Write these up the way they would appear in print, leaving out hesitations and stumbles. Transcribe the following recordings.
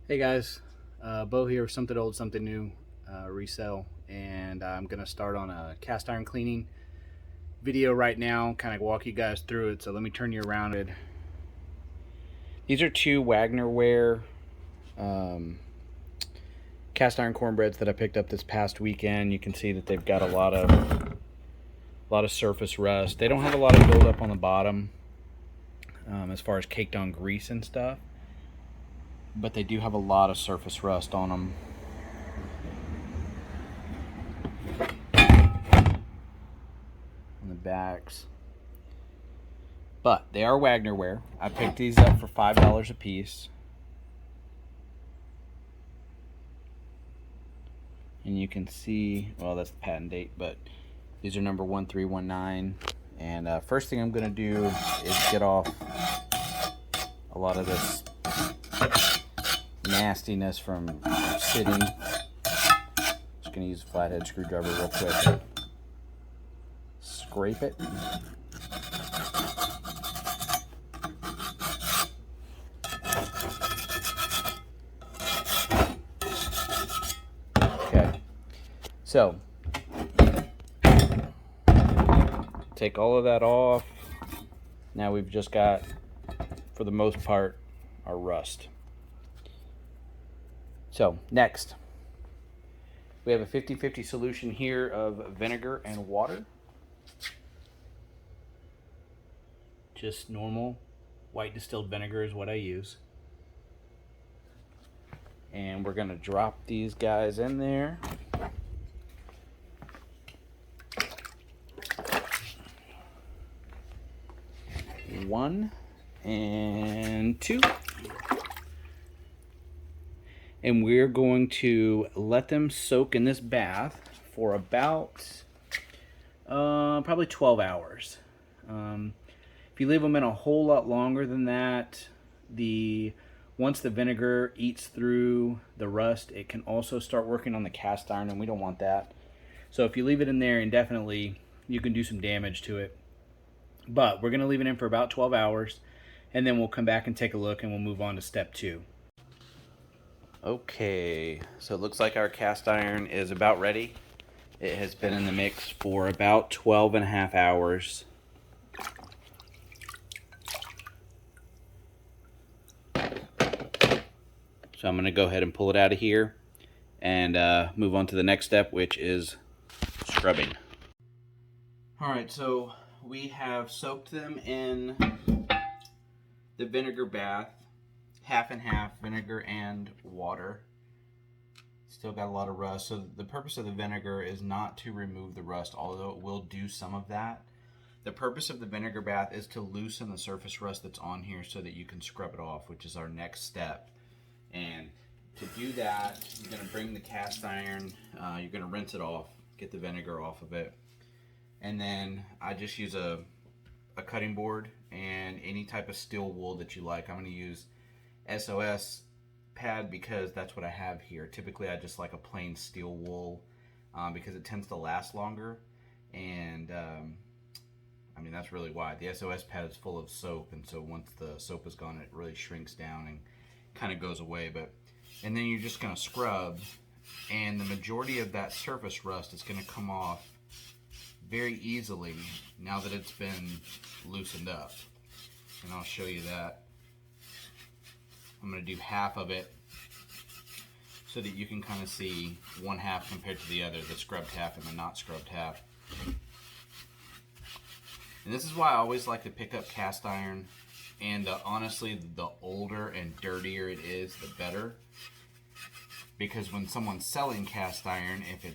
Hey guys, Bo here with Something Old, Something New resell, and I'm going to start on a cast iron cleaning video right now, kind of walk you guys through it. So let me turn you around. These are two Wagner ware um, cast iron cornbreads that I picked up this past weekend. You can see that they've got a lot of surface rust. They don't have a lot of buildup on the bottom as far as caked on grease and stuff, but they do have a lot of surface rust on them. On the backs. But they are Wagner ware. I picked these up for $5 a piece. And you can see, well, that's the patent date, but these are number 1319. And first thing I'm going to do is get off a lot of this nastiness from sitting. Just going to use a flathead screwdriver real quick. Scrape it. Okay. So, take all of that off. Now we've just got, for the most part, our rust. So, next, we have a 50-50 solution here of vinegar and water. Just normal white distilled vinegar is what I use. And we're going to drop these guys in there. One and two. And we're going to let them soak in this bath for about probably 12 hours. If you leave them in a whole lot longer than that, once the vinegar eats through the rust, it can also start working on the cast iron, and we don't want that. So if you leave it in there indefinitely, you can do some damage to it. But we're going to leave it in for about 12 hours, and then we'll come back and take a look, and we'll move on to step 2. Okay, so it looks like our cast iron is about ready. It has been in the mix for about 12 and a half hours. So I'm going to go ahead and pull it out of here and move on to the next step, which is scrubbing. Alright, so we have soaked them in the vinegar bath, half and half, vinegar and water. Still got a lot of rust. So the purpose of the vinegar is not to remove the rust, although it will do some of that. The purpose of the vinegar bath is to loosen the surface rust that's on here so that you can scrub it off, which is our next step. And to do that, you're going to bring the cast iron, you're going to rinse it off, get the vinegar off of it. And then I just use a cutting board and any type of steel wool that you like. I'm going to use SOS pad because that's what I have here. Typically I just like a plain steel wool because it tends to last longer. And I mean, that's really why. The SOS pad is full of soap, and so once the soap is gone, it really shrinks down and kind of goes away. And then you're just going to scrub, and the majority of that surface rust is going to come off very easily now that it's been loosened up. And I'll show you that. I'm going to do half of it so that you can kind of see one half compared to the other, the scrubbed half and the not scrubbed half. And this is why I always like to pick up cast iron, and honestly, the older and dirtier it is, the better. Because when someone's selling cast iron, if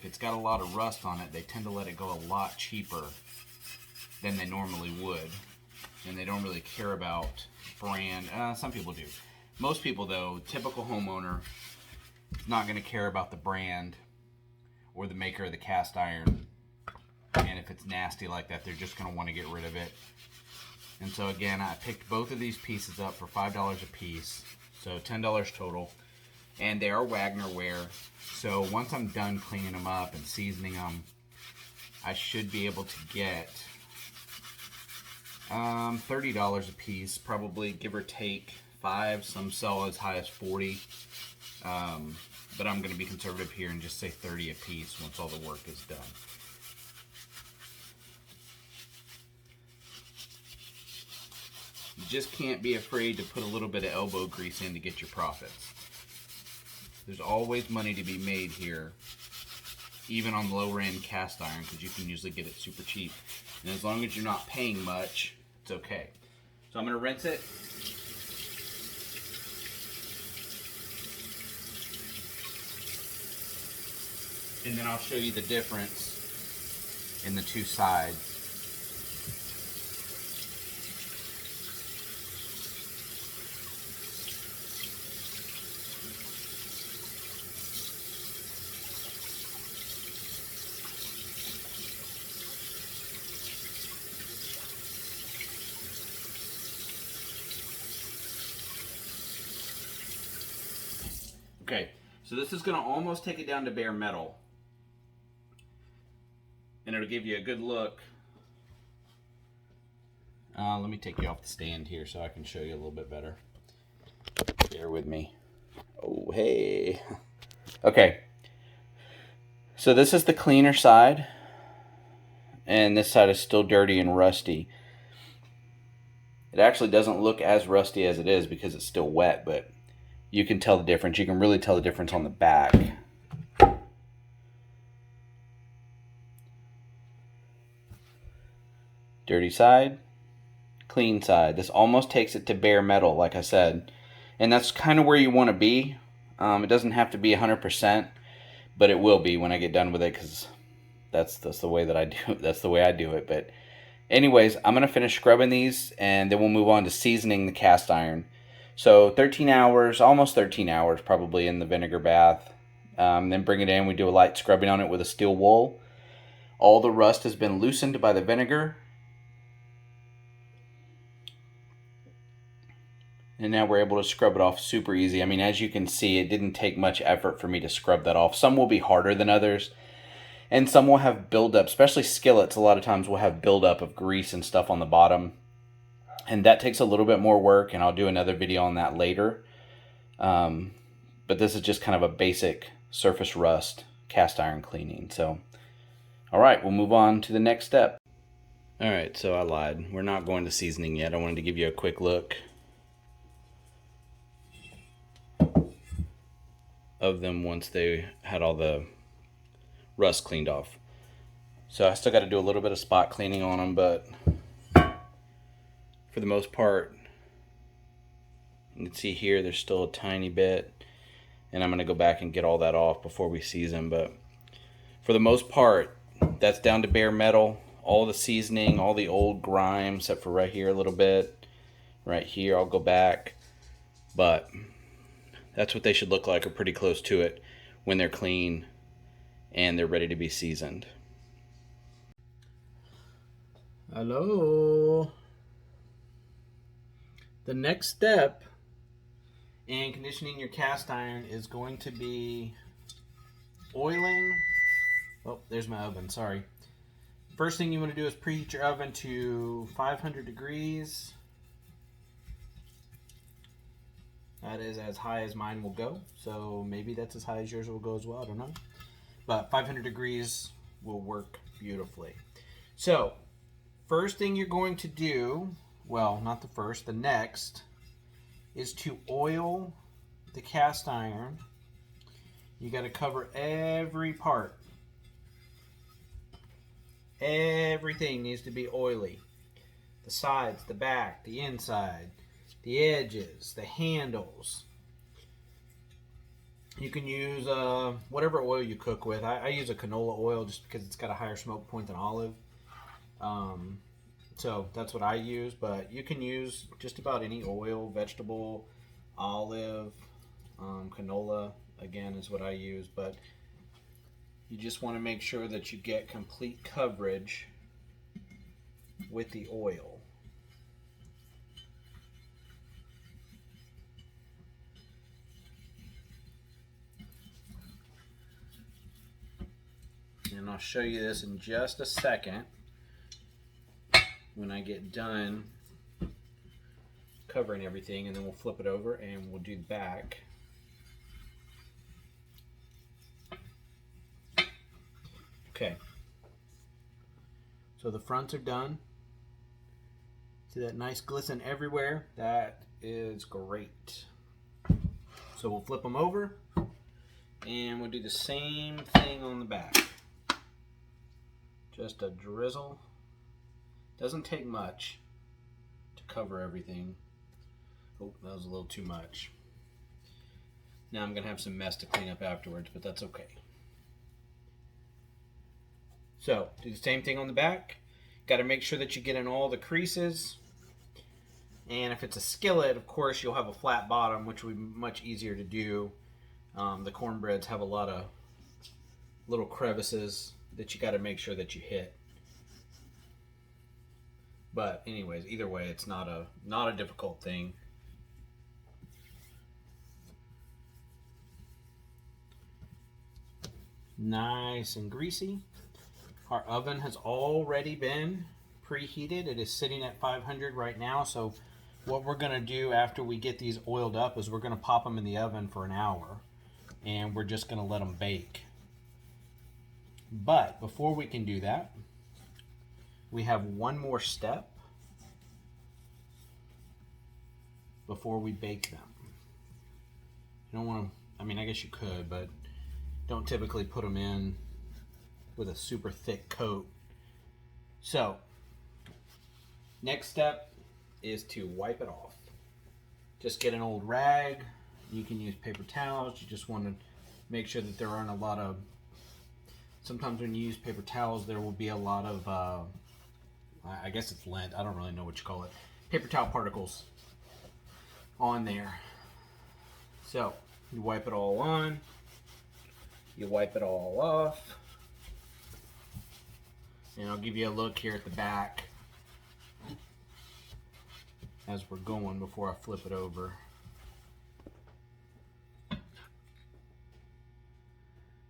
it's got a lot of rust on it, they tend to let it go a lot cheaper than they normally would. And they don't really care about brand. Some people do. Most people, though, typical homeowner, is not going to care about the brand or the maker of the cast iron. And if it's nasty like that, they're just going to want to get rid of it. And so again, I picked both of these pieces up for $5 a piece, so $10 total. And they are Wagner ware, so once I'm done cleaning them up and seasoning them, I should be able to get $30 a piece, probably give or take 35. Some sell as high as 40. But I'm going to be conservative here and just say 30 a piece once all the work is done. You just can't be afraid to put a little bit of elbow grease in to get your profits. There's always money to be made here, even on lower end cast iron, because you can usually get it super cheap. And as long as you're not paying much, it's okay. So I'm going to rinse it. And then I'll show you the difference in the two sides. Okay, so this is going to almost take it down to bare metal. And it'll give you a good look. Let me take you off the stand here so I can show you a little bit better. Bear with me. Oh, hey. Okay. So this is the cleaner side. And this side is still dirty and rusty. It actually doesn't look as rusty as it is because it's still wet, but you can tell the difference. You can really tell the difference on the back. Dirty side, clean side. This almost takes it to bare metal, like I said. And that's kind of where you want to be. It doesn't have to be 100%, but it will be when I get done with it, because that's the way that I do it. That's the way I do it. But anyways, I'm going to finish scrubbing these, and then we'll move on to seasoning the cast iron. So 13 hours, almost 13 hours probably in the vinegar bath. Then bring it in. We do a light scrubbing on it with a steel wool. All the rust has been loosened by the vinegar. And now we're able to scrub it off super easy. I mean, as you can see, it didn't take much effort for me to scrub that off. Some will be harder than others. And some will have buildup, especially skillets. A lot of times will have buildup of grease and stuff on the bottom. And that takes a little bit more work, and I'll do another video on that later. But this is just kind of a basic surface rust cast iron cleaning. So, all right, we'll move on to the next step. All right, so I lied. We're not going to seasoning yet. I wanted to give you a quick look of them once they had all the rust cleaned off. So I still got to do a little bit of spot cleaning on them, but for the most part, you can see here there's still a tiny bit, and I'm going to go back and get all that off before we season. But for the most part, that's down to bare metal. All the seasoning, all the old grime, except for right here a little bit. Right here, I'll go back. But that's what they should look like, or pretty close to it, when they're clean and they're ready to be seasoned. Hello. The next step in conditioning your cast iron is going to be oiling. Oh, there's my oven, sorry. First thing you want to do is preheat your oven to 500 degrees. That is as high as mine will go, so maybe that's as high as yours will go as well, I don't know. But 500 degrees will work beautifully. So, first thing you're going to do, well, not the first, the next, is to oil the cast iron. You got to cover every part. Everything needs to be oily. The sides, the back, the inside, the edges, the handles. You can use whatever oil you cook with. I use a canola oil just because it's got a higher smoke point than olive. So that's what I use, but you can use just about any oil, vegetable, olive, canola, again, is what I use. But you just want to make sure that you get complete coverage with the oil. And I'll show you this in just a second when I get done covering everything, and then we'll flip it over and we'll do the back. Okay. So the fronts are done. See that nice glisten everywhere? That is great. So we'll flip them over and we'll do the same thing on the back. Just a drizzle. Doesn't take much to cover everything. Oh, that was a little too much. Now I'm going to have some mess to clean up afterwards, but that's okay. So, do the same thing on the back. Got to make sure that you get in all the creases. And if it's a skillet, of course, you'll have a flat bottom, which will be much easier to do. The cornbreads have a lot of little crevices that you got to make sure that you hit. But anyways, either way, it's not a difficult thing. Nice and greasy. Our oven has already been preheated. It is sitting at 500 right now. So what we're going to do after we get these oiled up is we're going to pop them in the oven for an hour. And we're just going to let them bake. But before we can do that, we have one more step before we bake them. You don't want to, I mean, I guess you could, but don't typically put them in with a super thick coat. So, next step is to wipe it off. Just get an old rag. You can use paper towels. You just want to make sure that there aren't a lot of, sometimes when you use paper towels, there will be a lot of, I guess it's lint. I don't really know what you call it. Paper towel particles on there. So, you wipe it all on. You wipe it all off. And I'll give you a look here at the back as we're going before I flip it over.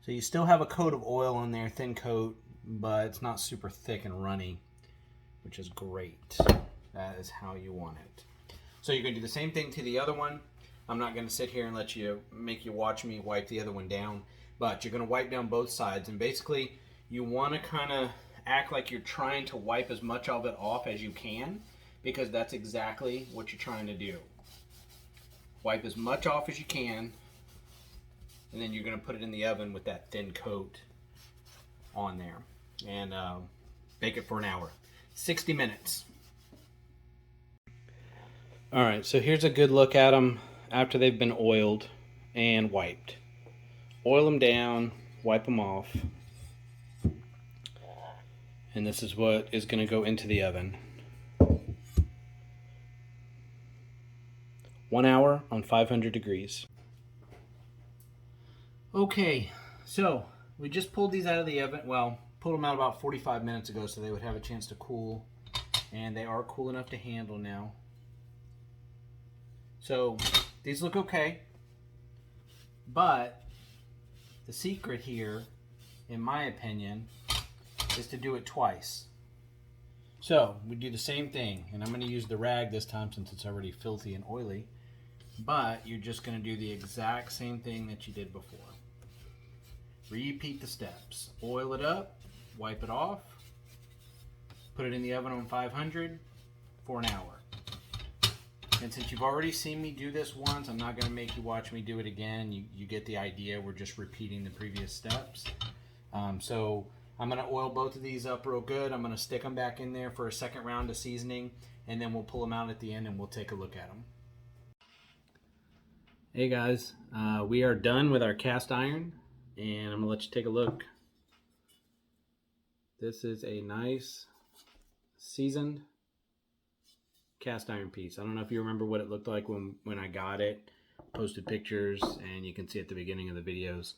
So you still have a coat of oil on there, thin coat, but it's not super thick and runny, which is great. That is how you want it. So you're going to do the same thing to the other one. I'm not going to sit here and make you watch me wipe the other one down, but you're going to wipe down both sides, and basically you want to kind of act like you're trying to wipe as much of it off as you can, because that's exactly what you're trying to do. Wipe as much off as you can, and then you're going to put it in the oven with that thin coat on there, and bake it for an hour. 60 minutes. Alright, so here's a good look at them after they've been oiled and wiped. Oil them down, wipe them off. And this is what is going to go into the oven. 1 hour on 500 degrees. Okay, so we just pulled these out of the oven. Well, pulled them out about 45 minutes ago so they would have a chance to cool. And they are cool enough to handle now. So these look okay. But the secret here, in my opinion, is to do it twice. So we do the same thing, and I'm going to use the rag this time since it's already filthy and oily, but you're just going to do the exact same thing that you did before. Repeat the steps. Oil it up, wipe it off, put it in the oven on 500 for an hour. And since you've already seen me do this once, I'm not going to make you watch me do it again. You get the idea. We're just repeating the previous steps. So I'm going to oil both of these up real good. I'm going to stick them back in there for a second round of seasoning, and then we'll pull them out at the end and we'll take a look at them. Hey guys, we are done with our cast iron, and I'm going to let you take a look. This is a nice seasoned cast iron piece. I don't know if you remember what it looked like when I got it. Posted pictures, and you can see at the beginning of the videos,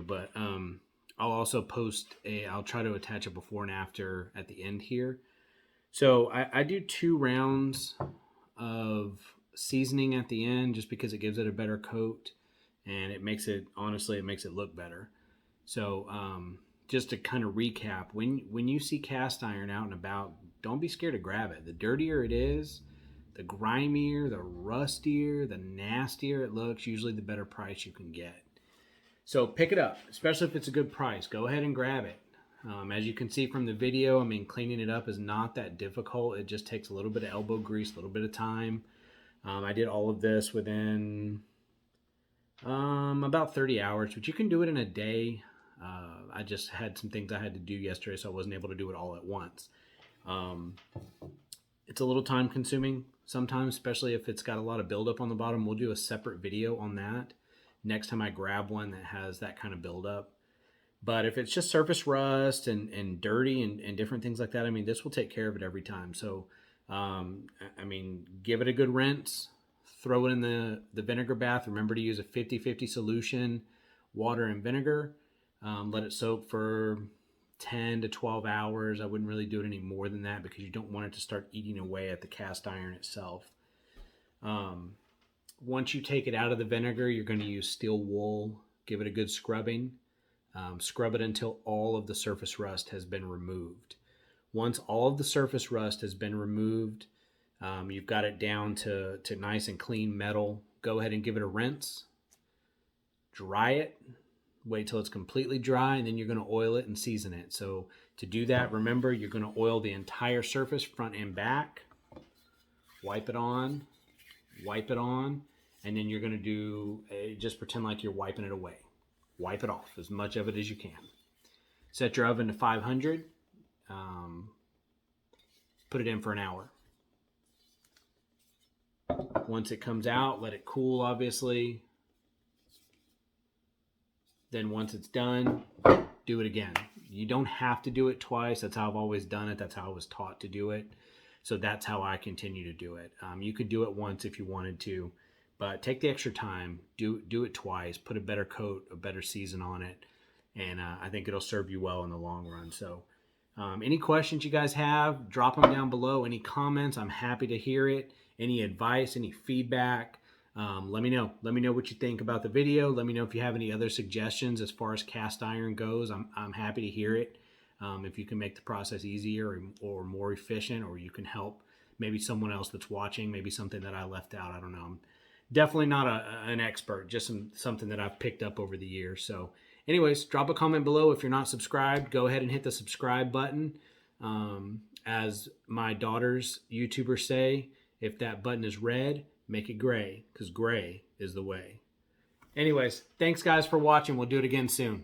but I'll also post I'll try to attach a before and after at the end here. So I do 2 rounds of seasoning at the end just because it gives it a better coat, and it makes it, honestly, it makes it look better. So just to kind of recap, when you see cast iron out and about, don't be scared to grab it. The dirtier it is, The grimier, the rustier, the nastier it looks, usually the better price you can get. So pick it up, especially if it's a good price. Go ahead and grab it. As you can see from the video, I mean, cleaning it up is not that difficult. It just takes a little bit of elbow grease, a little bit of time. I did all of this within about 30 hours, but you can do it in a day. I just had some things I had to do yesterday, so I wasn't able to do it all at once. It's a little time consuming sometimes, especially if it's got a lot of buildup on the bottom. We'll do a separate video on that next time I grab one that has that kind of buildup. But if it's just surface rust and dirty and different things like that, I mean, this will take care of it every time. So, I mean, give it a good rinse. Throw it in the vinegar bath. Remember to use a 50-50 solution, water and vinegar. Let it soak for 10 to 12 hours. I wouldn't really do it any more than that because you don't want it to start eating away at the cast iron itself. Once you take it out of the vinegar, you're going to use steel wool. Give it a good scrubbing. Scrub it until all of the surface rust has been removed. Once all of the surface rust has been removed, you've got it down to nice and clean metal. Go ahead and give it a rinse. Dry it. Wait till it's completely dry, and then you're going to oil it and season it. So to do that, remember, you're going to oil the entire surface, front and back. Wipe it on, and then you're going to do, just pretend like you're wiping it away. Wipe it off, as much of it as you can. Set your oven to 500. Put it in for an hour. Once it comes out, let it cool, obviously. Then once it's done, do it again. You don't have to do it twice. That's how I've always done it. That's how I was taught to do it. So that's how I continue to do it. You could do it once if you wanted to, but take the extra time. Do it twice. Put a better coat, a better season on it, and I think it'll serve you well in the long run. So any questions you guys have, drop them down below. Any comments, I'm happy to hear it. Any advice, any feedback, let me know. Let me know what you think about the video. Let me know if you have any other suggestions as far as cast iron goes. I'm happy to hear it. If you can make the process easier or more efficient, or you can help maybe someone else that's watching, maybe something that I left out. I don't know. I'm definitely not an expert, just something that I've picked up over the years. So anyways, drop a comment below. If you're not subscribed, go ahead and hit the subscribe button. As my daughter's YouTubers say, if that button is red, make it gray, because gray is the way. Anyways, thanks guys for watching. We'll do it again soon.